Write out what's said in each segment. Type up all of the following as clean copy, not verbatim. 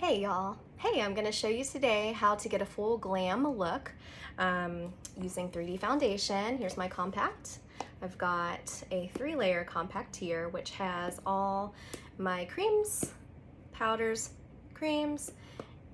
Hey y'all. Hey, I'm going to show you today how to get a full glam look using 3D foundation. Here's my compact. I've got a 3-layer compact here which has all my creams, powders, creams,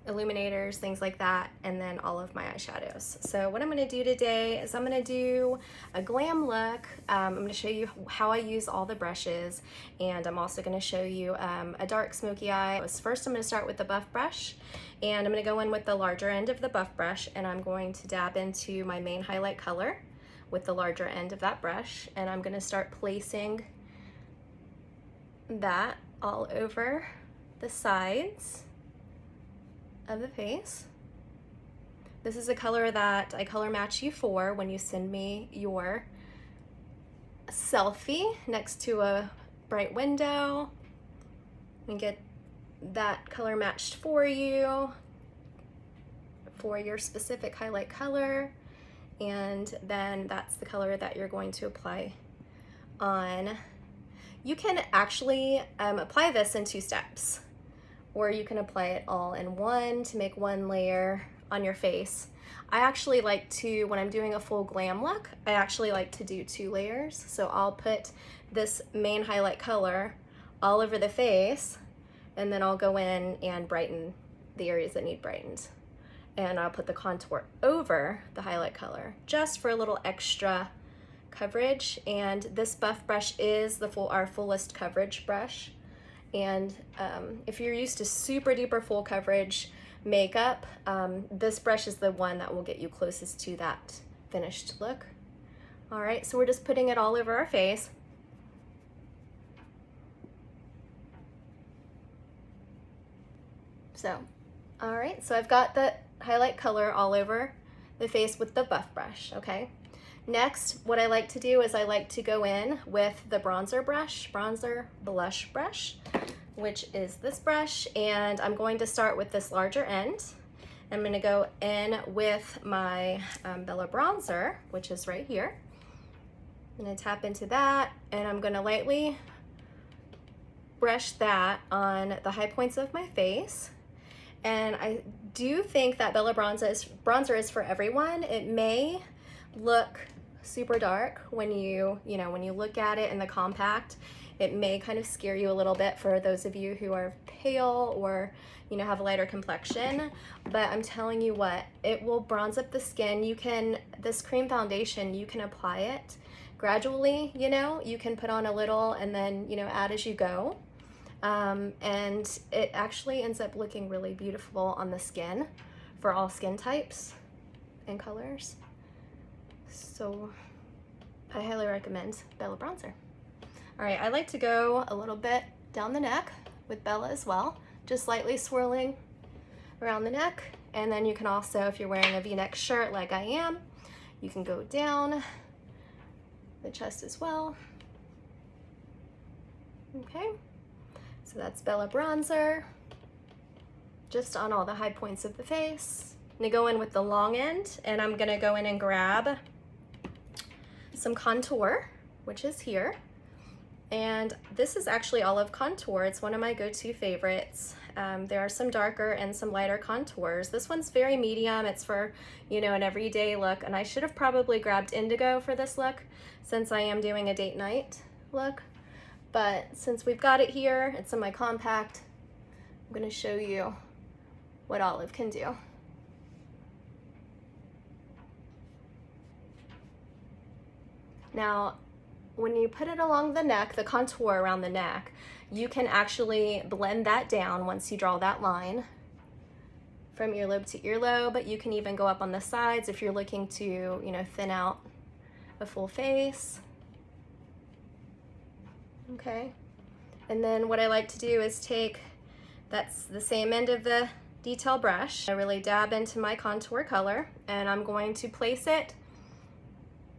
illuminators, things like that, and then all of my eyeshadows. So what I'm going to do today is I'm going to do a glam look. I'm going to show you how I use all the brushes, and I'm also going to show you a dark smoky eye. First I'm going to start with the buff brush, and I'm going to go in with the larger end of the buff brush, and I'm going to dab into my main highlight color with the larger end of that brush, and I'm going to start placing that all over the sides of the face. This is a color that I color match you for when you send me your selfie next to a bright window and get that color matched for you for your specific highlight color, and then that's the color that you're going to apply on. You can actually apply this in 2 steps, or you can apply it all in one to make 1 layer on your face. I actually like to, when I'm doing a full glam look, I actually like to do 2 layers. So I'll put this main highlight color all over the face, and then I'll go in and brighten the areas that need brightened. And I'll put the contour over the highlight color just for a little extra coverage. And this buff brush is our fullest coverage brush. And if you're used to super duper full coverage makeup, this brush is the one that will get you closest to that finished look. All right, so we're just putting it all over our face. So, all right, so I've got the highlight color all over the face with the buff brush, okay? Next, what I like to do is I like to go in with the bronzer blush brush, which is this brush, and I'm going to start with this larger end. I'm gonna go in with my Bella bronzer, which is right here. I'm gonna tap into that, and I'm gonna lightly brush that on the high points of my face. And I do think that Bella bronzer is for everyone. It may look super dark when you look at it in the compact. It may kind of scare you a little bit for those of you who are pale or have a lighter complexion, but I'm telling you what, it will bronze up the skin. This cream foundation, you can apply it gradually, you can put on a little and then add as you go. And it actually ends up looking really beautiful on the skin for all skin types and colors. So I highly recommend Bella bronzer. All right, I like to go a little bit down the neck with Bella as well, just lightly swirling around the neck. And then you can also, if you're wearing a V-neck shirt like I am, you can go down the chest as well. Okay, so that's Bella bronzer, just on all the high points of the face. I'm gonna go in with the long end, and I'm gonna go in and grab some contour, which is here. And this is actually olive contour. It's one of my go-to favorites. There are some darker and some lighter contours. This one's very medium. It's for, an everyday look. And I should have probably grabbed indigo for this look since I am doing a date night look. But since we've got it here, it's in my compact, I'm gonna show you what olive can do. Now, when you put it along the neck, the contour around the neck, you can actually blend that down once you draw that line from earlobe to earlobe, but you can even go up on the sides if you're looking to, thin out a full face. Okay, and then what I like to do is that's the same end of the detail brush. I really dab into my contour color, and I'm going to place it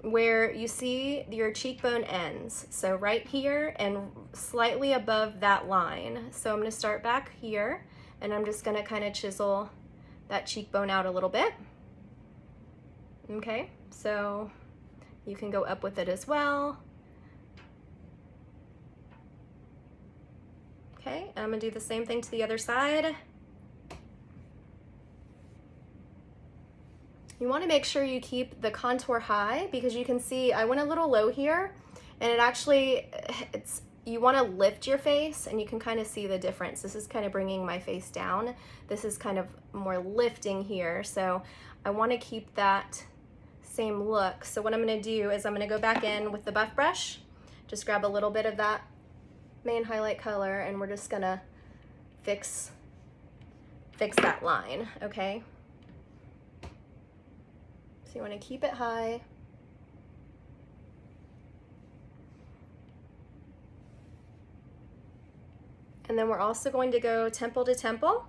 where you see your cheekbone ends. So right here and slightly above that line. So I'm gonna start back here, and I'm just gonna kind of chisel that cheekbone out a little bit. Okay, so you can go up with it as well. Okay, I'm gonna do the same thing to the other side. You want to make sure you keep the contour high, because you can see I went a little low here, and it actually, you want to lift your face, and you can kind of see the difference. This is kind of bringing my face down. This is kind of more lifting here. So I want to keep that same look. So what I'm going to do is I'm going to go back in with the buff brush, just grab a little bit of that main highlight color, and we're just going to fix that line, okay? So you want to keep it high. And then we're also going to go temple to temple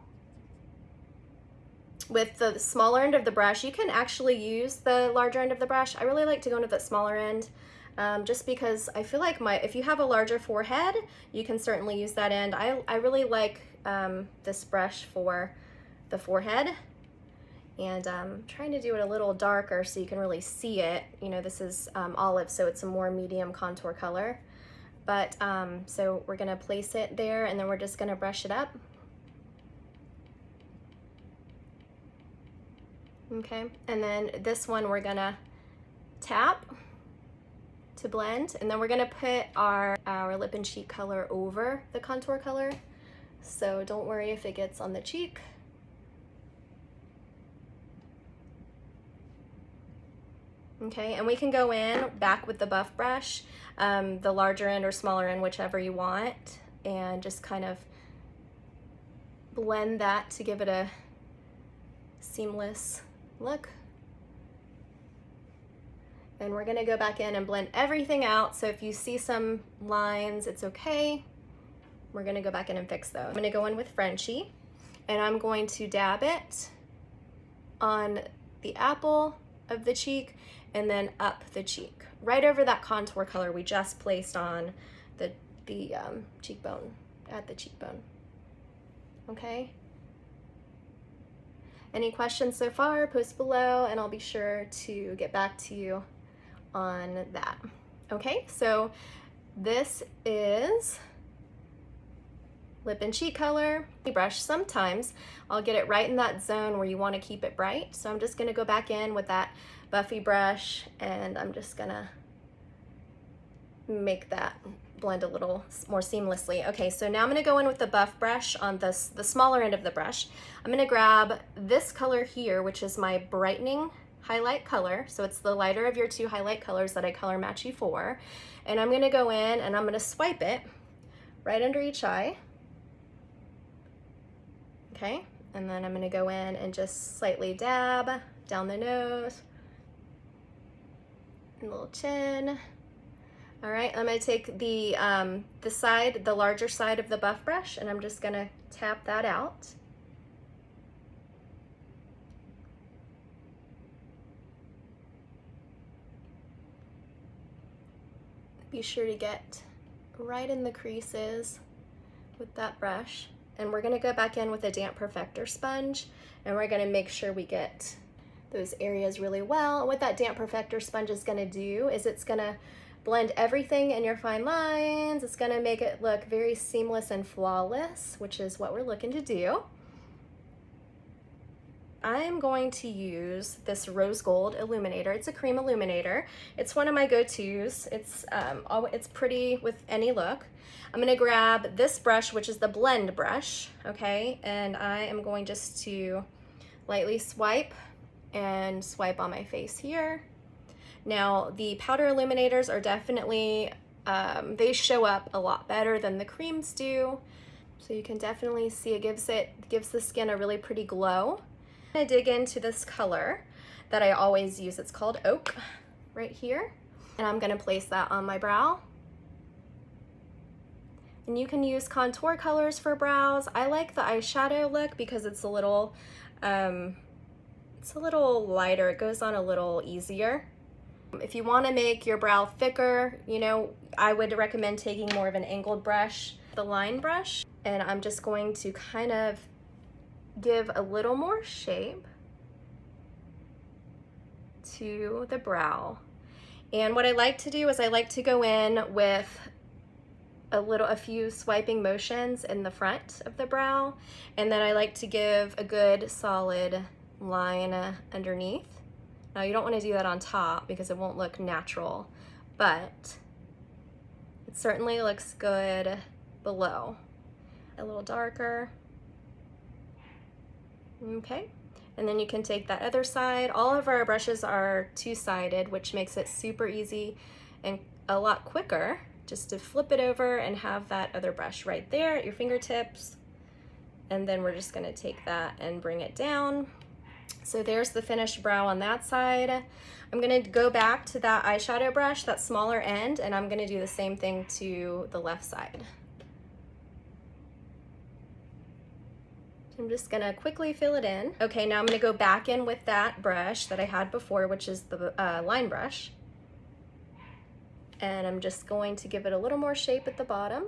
with the smaller end of the brush. You can actually use the larger end of the brush. I really like to go into the smaller end, just because I feel like if you have a larger forehead, you can certainly use that end. I really like this brush for the forehead, and I'm trying to do it a little darker so you can really see it. You know, this is olive, so it's a more medium contour color. But so we're gonna place it there, and then we're just gonna brush it up. Okay, and then this one we're gonna tap to blend, and then we're gonna put our lip and cheek color over the contour color. So don't worry if it gets on the cheek. Okay, and we can go in back with the buff brush, the larger end or smaller end, whichever you want, and just kind of blend that to give it a seamless look. And we're gonna go back in and blend everything out. So if you see some lines, it's okay. We're gonna go back in and fix those. I'm gonna go in with Frenchie, and I'm going to dab it on the apple of the cheek and then up the cheek, right over that contour color we just placed on the cheekbone, at the cheekbone, okay? Any questions so far, post below, and I'll be sure to get back to you on that. Okay, so this is lip and cheek color. Brush, sometimes I'll get it right in that zone where you want to keep it bright. So I'm just gonna go back in with that buffy brush, and I'm just gonna make that blend a little more seamlessly. Okay, so now I'm gonna go in with the buff brush on the smaller end of the brush. I'm gonna grab this color here, which is my brightening highlight color. So it's the lighter of your two highlight colors that I color match you for. And I'm gonna go in and I'm gonna swipe it right under each eye. Okay, and then I'm gonna go in and just slightly dab down the nose, a little chin. All right, I'm gonna take the larger side of the buff brush, and I'm just gonna tap that out. Be sure to get right in the creases with that brush. And we're gonna go back in with a damp perfector sponge, and we're gonna make sure we get those areas really well. And what that damp perfector sponge is gonna do is it's gonna blend everything in your fine lines. It's gonna make it look very seamless and flawless, which is what we're looking to do. I'm going to use this rose gold illuminator. It's a cream illuminator. It's one of my go-tos. It's pretty with any look. I'm gonna grab this brush, which is the blend brush, okay? And I am going just to lightly swipe and swipe on my face here. Now, the powder illuminators are definitely, they show up a lot better than the creams do. So you can definitely see it gives the skin a really pretty glow. I'm gonna dig into this color that I always use. It's called Oak, right here. And I'm gonna place that on my brow. And you can use contour colors for brows. I like the eyeshadow look because it's a little lighter. It goes on a little easier. If you want to make your brow thicker, you know, I would recommend taking more of an angled brush, the line brush, and I'm just going to kind of give a little more shape to the brow. And what I like to do is I like to go in with a few swiping motions in the front of the brow, and then I like to give a good solid line underneath. Now you don't want to do that on top because it won't look natural, but it certainly looks good below. A little darker. Okay, and then you can take that other side. All of our brushes are two-sided, which makes it super easy and a lot quicker just to flip it over and have that other brush right there at your fingertips. And then we're just gonna take that and bring it down. So there's the finished brow on that side. I'm gonna go back to that eyeshadow brush, that smaller end, and I'm gonna do the same thing to the left side. I'm just gonna quickly fill it in. Okay, now I'm gonna go back in with that brush that I had before, which is the line brush. And I'm just going to give it a little more shape at the bottom.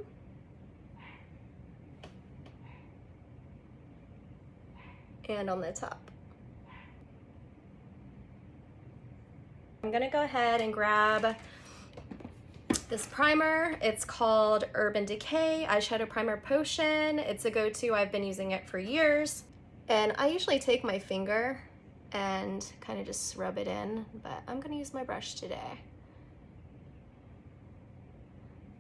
And on the top. I'm gonna go ahead and grab this primer. It's called Urban Decay Eyeshadow Primer Potion. It's a go-to. I've been using it for years. And I usually take my finger and kind of just rub it in, but I'm gonna use my brush today.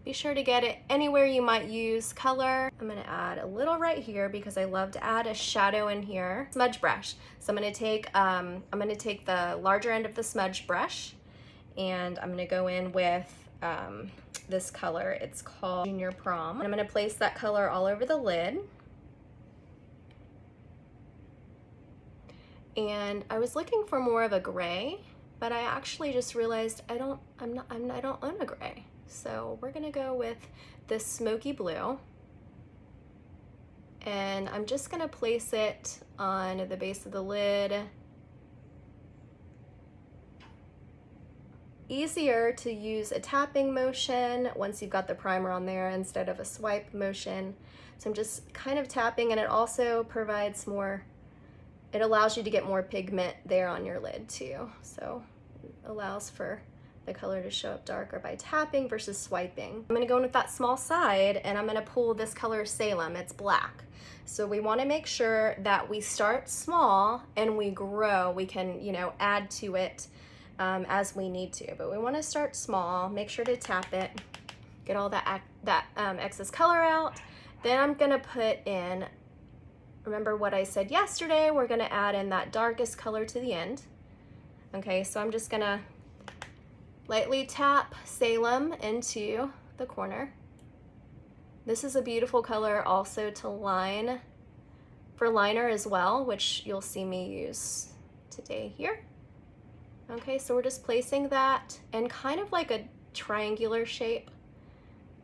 Be sure to get it anywhere you might use color. I'm gonna add a little right here because I love to add a shadow in here. Smudge brush. So I'm gonna take the larger end of the smudge brush, and I'm gonna go in with this color. It's called Junior Prom. And I'm gonna place that color all over the lid. And I was looking for more of a gray, but I actually just realized I don't own a gray. So we're gonna go with this smoky blue, and I'm just gonna place it on the base of the lid. Easier to use a tapping motion once you've got the primer on there instead of a swipe motion. So I'm just kind of tapping, and it also provides more, it allows you to get more pigment there on your lid too. So it allows for the color to show up darker by tapping versus swiping. I'm gonna go in with that small side, and I'm gonna pull this color Salem. It's black. So we wanna make sure that we start small and we grow. We can, you know, add to it as we need to, but we wanna start small. Make sure to tap it, get all that excess color out. Then I'm gonna put in, remember what I said yesterday, we're gonna add in that darkest color to the end. Okay, so I'm just gonna lightly tap Salem into the corner. This is a beautiful color also to line for liner as well, which you'll see me use today here. Okay, so we're just placing that in kind of like a triangular shape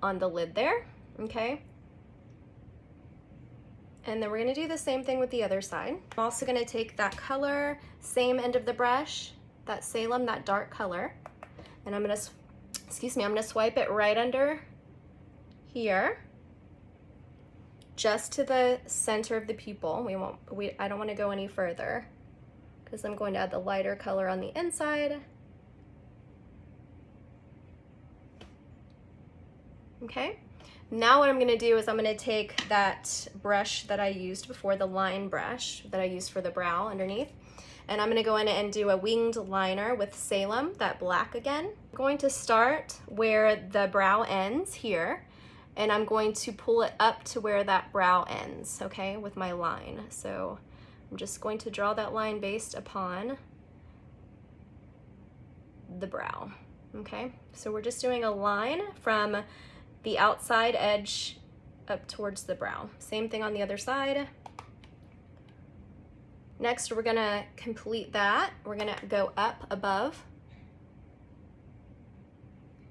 on the lid there, okay? And then we're gonna do the same thing with the other side. I'm also gonna take that color, same end of the brush, that Salem, that dark color, and I'm gonna swipe it right under here, just to the center of the pupil. I don't want to go any further because I'm going to add the lighter color on the inside. Okay, now what I'm gonna do is I'm gonna take that brush that I used before, the line brush that I used for the brow underneath, and I'm gonna go in and do a winged liner with Salem, that black again. I'm going to start where the brow ends here, and I'm going to pull it up to where that brow ends, okay, with my line. So I'm just going to draw that line based upon the brow, okay? So we're just doing a line from the outside edge up towards the brow. Same thing on the other side. Next, we're gonna complete that. We're gonna go up above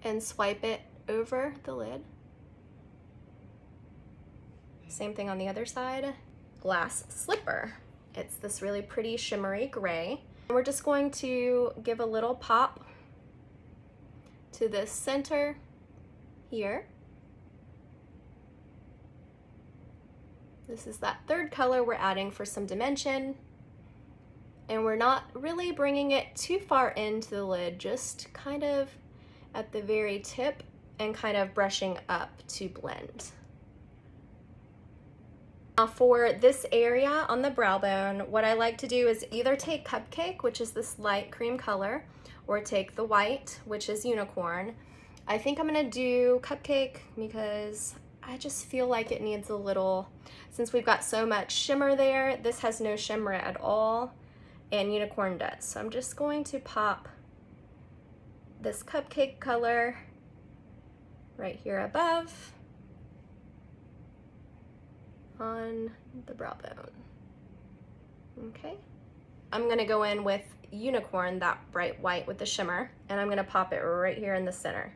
and swipe it over the lid. Same thing on the other side. Glass slipper. It's this really pretty shimmery gray. We're just going to give a little pop to the center here. This is that third color we're adding for some dimension. And we're not really bringing it too far into the lid, just kind of at the very tip and kind of brushing up to blend. Now for this area on the brow bone, what I like to do is either take Cupcake, which is this light cream color, or take the white, which is Unicorn. I think I'm gonna do Cupcake because I just feel like it needs a little, since we've got so much shimmer there, this has no shimmer at all, and Unicorn does. So I'm just going to pop this Cupcake color right here above on the brow bone. Okay, I'm gonna go in with Unicorn, that bright white with the shimmer, and I'm gonna pop it right here in the center.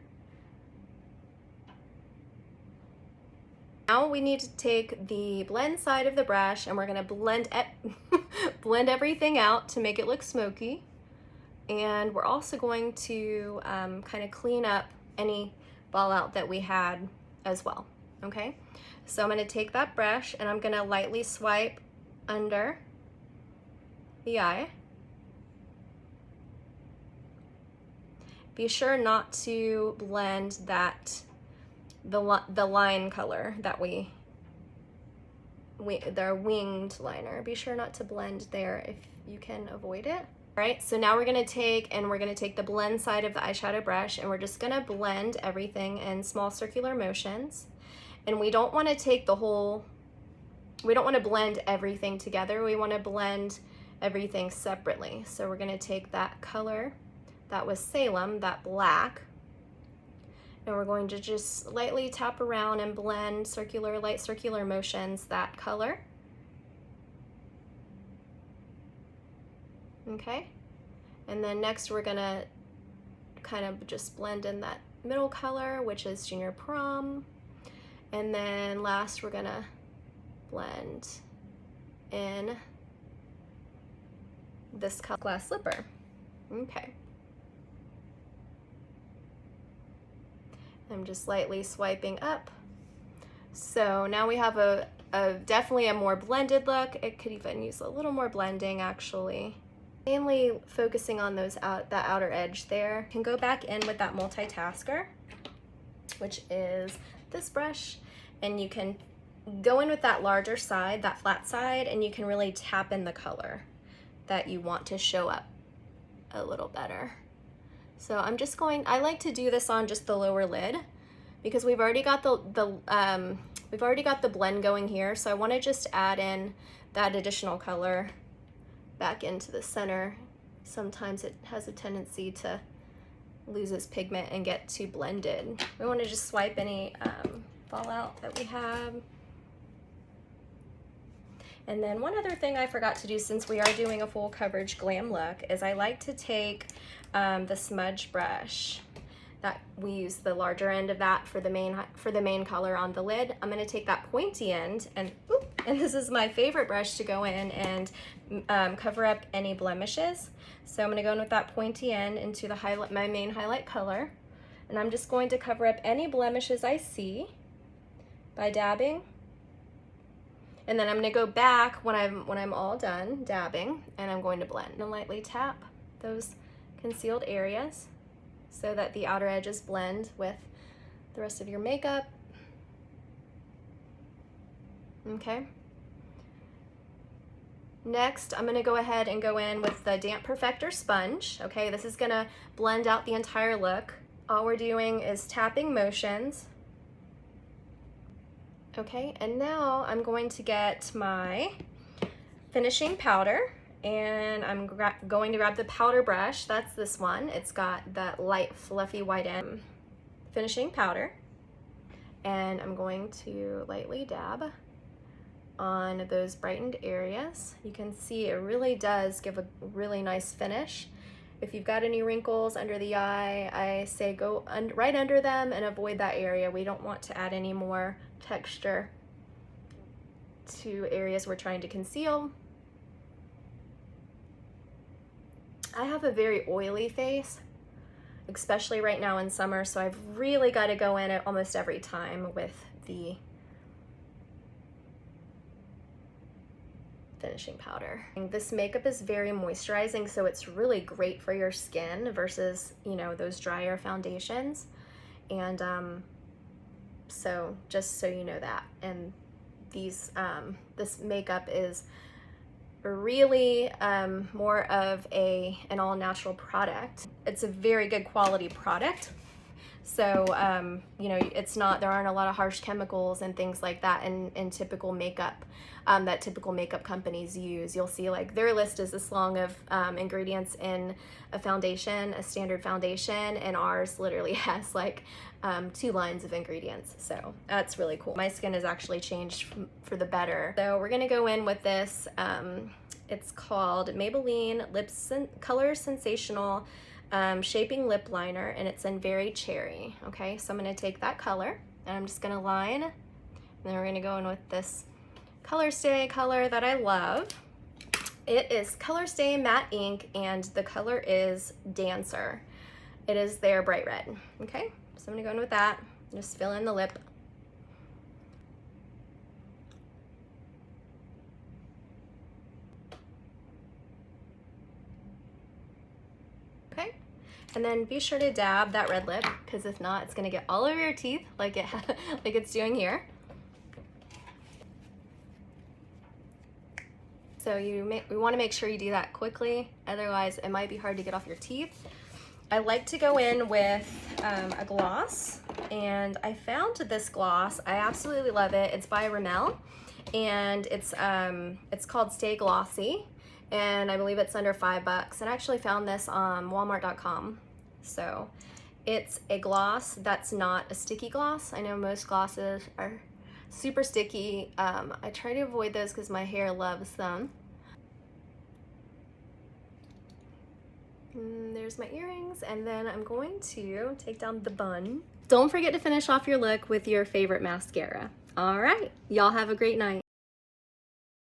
Now we need to take the blend side of the brush and we're gonna blend blend everything out to make it look smoky. And we're also going to kind of clean up any fallout that we had as well, okay? So I'm gonna take that brush and I'm gonna lightly swipe under the eye. Be sure not to blend the line color that their winged liner. Be sure not to blend there if you can avoid it. All right, so now we're gonna take the blend side of the eyeshadow brush and we're just gonna blend everything in small circular motions. And we don't wanna blend everything together. We wanna blend everything separately. So we're gonna take that color, that was Salem, that black, and we're going to just lightly tap around and blend light circular motions, that color. Okay, and then next we're gonna kind of just blend in that middle color, which is Junior Prom. And then last we're gonna blend in this color, Glass Slipper. Okay. I'm just lightly swiping up. So now we have definitely a more blended look. It could even use a little more blending actually. Mainly focusing on that outer edge there. You can go back in with that multitasker, which is this brush, and you can go in with that larger side, that flat side, and you can really tap in the color that you want to show up a little better. So I like to do this on just the lower lid because we've already got the blend going here. So I want to just add in that additional color back into the center. Sometimes it has a tendency to lose its pigment and get too blended. We want to just swipe any fallout that we have. And then one other thing I forgot to do, since we are doing a full coverage glam look, is I like to take the smudge brush that we use the larger end of that for the main color on the lid. I'm going to take that pointy end and this is my favorite brush to go in and cover up any blemishes. So I'm going to go in with that pointy end into my main highlight color, and I'm just going to cover up any blemishes I see by dabbing. And then I'm going to go back when I'm all done dabbing, and I'm going to blend and lightly tap those concealed areas so that the outer edges blend with the rest of your makeup. Okay. Next, I'm going to go ahead and go in with the Damp Perfector sponge. Okay, this is going to blend out the entire look. All we're doing is tapping motions. Okay, and now I'm going to get my finishing powder, and I'm going to grab the powder brush. That's this one. It's got that light fluffy white end. Finishing powder, and I'm going to lightly dab on those brightened areas. You can see it really does give a really nice finish. If you've got any wrinkles under the eye, I say go right under them and avoid that area. We don't want to add any more texture to areas we're trying to conceal. I have a very oily face, especially right now in summer, so I've really got to go in at almost every time with the finishing powder. This makeup is very moisturizing, so it's really great for your skin versus, you know, those drier foundations. And so just so you know that. And this makeup is really more of an all natural product. It's a very good quality product. So, you know, there aren't a lot of harsh chemicals and things like that in typical makeup that typical makeup companies use. You'll see like their list is this long of ingredients in a foundation, a standard foundation, and ours literally has like 2 lines of ingredients. So that's really cool. My skin has actually changed for the better. So we're gonna go in with this. It's called Maybelline Color Sensational Shaping Lip Liner, and it's in Very Cherry. Okay, so I'm gonna take that color and I'm just gonna line, and then we're gonna go in with this Color Stay color that I love. It is Color Stay Matte Ink, and the color is Dancer. It is their bright red. Okay, so I'm gonna go in with that, just fill in the lip. Okay, and then be sure to dab that red lip, because if not, it's gonna get all over your teeth like it's doing here. So we want to make sure you do that quickly, otherwise it might be hard to get off your teeth. I like to go in with a gloss, and I found this gloss. I absolutely love it. It's by Rimmel, and it's called Stay Glossy, and I believe it's under $5. And I actually found this on Walmart.com. So it's a gloss that's not a sticky gloss. I know most glosses are super sticky. I try to avoid those because my hair loves them. And there's my earrings, and then I'm going to take down the bun. Don't forget to finish off your look with your favorite mascara. All right, y'all have a great night.